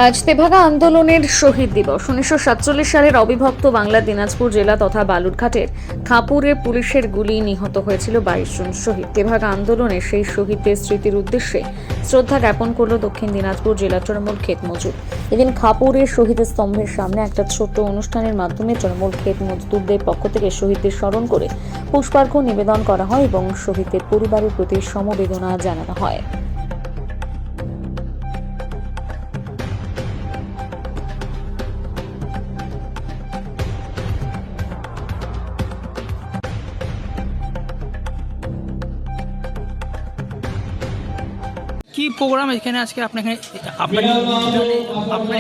আজ তেভাগা আন্দোলনের শহীদ দিবস। 1947 সালের অবিভক্ত বাংলা দিনাজপুর জেলা তথা বালুরঘাটের খাপুরে পুলিশের গুলি নিহত হয়েছিল 22 জন শহীদ। তেভাগা আন্দোলনে সেই শহীদদের স্মৃতির উদ্দেশ্যে শ্রদ্ধা জ্ঞাপন করল দক্ষিণ দিনাজপুর জেলা তৃণমূল ক্ষেত মজুর। এদিন খাপুরের শহীদ স্তম্ভের সামনে একটা ছোট্ট অনুষ্ঠানের মাধ্যমে তৃণমূল ক্ষেত মজদুরদের পক্ষ থেকে শহীদদের স্মরণ করে পুষ্পার্ঘ্য নিবেদন করা হয় এবং শহীদদের পরিবারের প্রতি সমবেদনা জানানো হয়। কি প্রোগ্রাম এখানে আজকে আপনার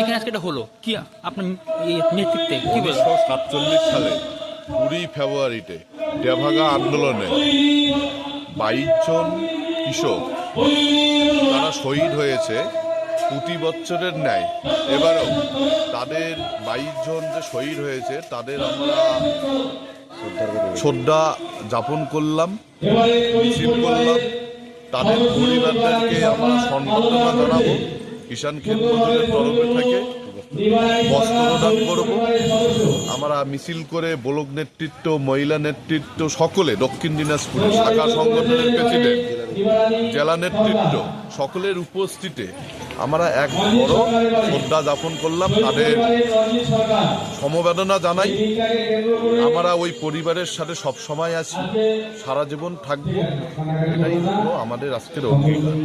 এখানে আজকে এটা হলো কি আপনার নেতৃত্বে কি বলবো? 1947 সালে 20 ফেব্রুয়ারিতে তেভাগা আন্দোলনে 22 জন কৃষক তারা শহীদ হয়েছে প্রতি বছরের ন্যায়। এবারেও তাদের 22 জন যে শহীদ হয়েছে তাদের আমরা শ্রদ্ধা যাপন করলাম, মিছিল করলাম। তাদের পরিবারদেরকে আমরা সম্বর্ধনা জানাবো। কিষাণ ক্ষেত মজুরের তরফে থেকে বস্ত্রদান করব। আমরা মিছিল করে ব্লক নেতৃত্ব, মহিলা নেতৃত্ব সকলে, দক্ষিণ দিনাজপুরের শাখা সংগঠনের প্রেসিডেন্ট, জেলা নেতৃত্ব সকলের উপস্থিতিতে আমরা এক বড় শ্রদ্ধা যাপন করলাম। তাদের সমবেদনা জানাই। আমরা ওই পরিবারের সাথে সব সময় আছি, সারা জীবন থাকবো, এটাই হলো আমাদের আজকের অঙ্গীকার।